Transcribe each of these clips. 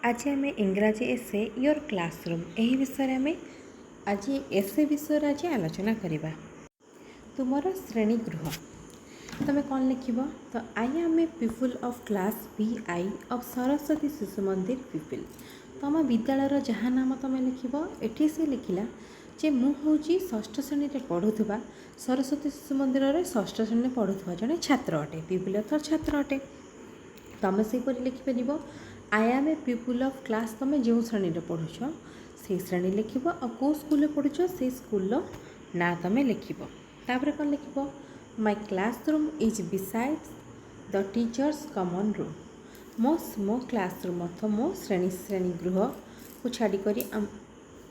आज आम इंग्राजी एसे your classroom यही विषय आम आज एसे विषय आज आलोचना करवा। तुमर श्रेणीगृह तुम्हें कौन लिख तो I am a people of class VI of Saraswati Shishu Mandir people. तुम विद्यालय जहाँ नाम तुम्हें लिख एटी से लिखला जे मुझे षष्ठ श्रेणी में पढ़ुवा सरस्वती शिशु मंदिर में षष्ठ श्रेणी में पढ़ुवा जड़े छात्र अटे। पीपल अर्थ छात्र अटे। तुम से लिखिपर I am a people of class तुम जो श्रेणी में पढ़ुच से श्रेणी लिख और कौ स्कूल पढ़ुच से स्कूल ना तुम लिख। तापर कौन लिख my classroom is besides the teachers common room. मो क्लासरूम अर्थ मो श्रेणीगृह को छाड़ी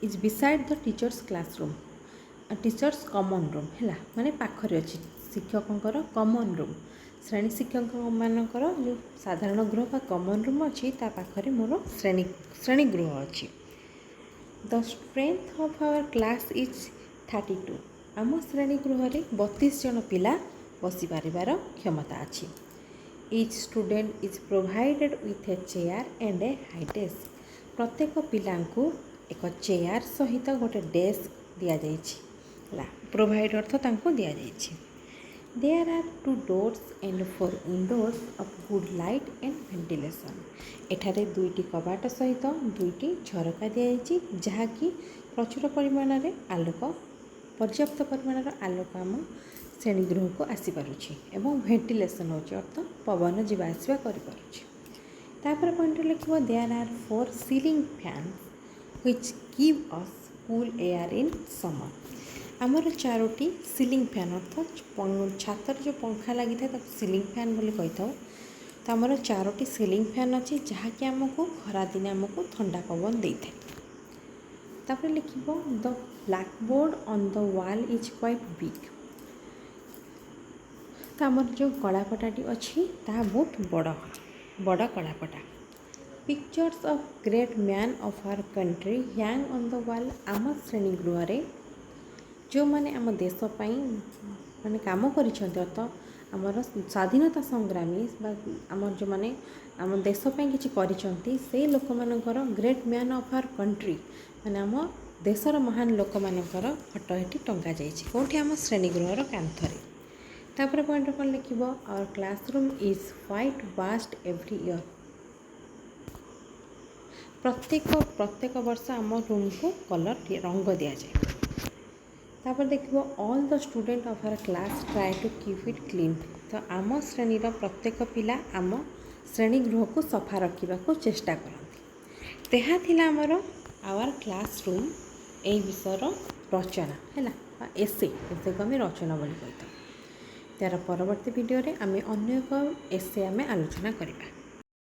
is beside the teachers classroom teachers common room है माने पाखरे अच्छी शिक्षकों कॉमन रूम श्रेणी शिक्षक मानकर जो साधारण गृह बा कॉमन रूम अच्छी पाखरे मोर श्रेणीगृह अच्छी। The strength of our class is 32। आम श्रेणीगृह में 32 जन पिला बसी पारिबार क्षमता अच्छी। Etch student is provided with a chair and A high desk. प्रत्येक पिला एक चेयर सहित गोटे डेस्क दि जाइए प्रोवाइड अर्थ तांको दि जाइए। There are 2 doors and 4 windows of good light and ventilation। एठारे 2टी कबाट सहित 2टी झरका दिखाई जहाँकि प्रचुर परिमाण आलोक पर्याप्त परिमाण आलोक आम श्रेणीगृह को आसीपारुछि एवं वेंटिलेशन हो अर्थ पवन जीवा आसवा कर पॉइंट लिख there are 4 ceiling fans which give us cool air in summer. आमर 4टी सीलिंग फैन अर्थ छातर जो पंखा लगी था सीलिंग फैन बोली कही था। तो आमर 4टी सीलिंग फैन अच्छी जहाँकि आमको खरा दिन आमको ठंडा पवन दे था। तापर लिख the black board on the wall is quite big. तो आमर जो कलापटाटी अच्छी ता बहुत बड़ कलापटा। Pictures of great man of our country hang on the wall. आम श्रेणीगृह जो मैंने आम देशपाई माने काम करत आमर स्वाधीनता संग्रामी आमर जो मैंने आम देशपाई किसी कर लोक मानकर great man of our country माने आम देशर महान लोक मानकर फटो ये टंगा जाइए कौटी आम श्रेणीगृहर कांथरे। तापर पॉइंट कौन लिख our classroom is white washed every year. प्रत्येक वर्ष आम रूम को कलर रंग दि जाए। तापर देखो all the student of our class try to keep it clean. तो आम श्रेणीर प्रत्येक पिला आम श्रेणीगृह को सफा रखा को चेष्टा करती। तेहा थिला आमर आवर क्लासरूम यही विषय रचना है एसे को आम रचना बोली कही। तार परवर्ती वीडियो रे आम अन्य एक एसे आम आलोचना करवा।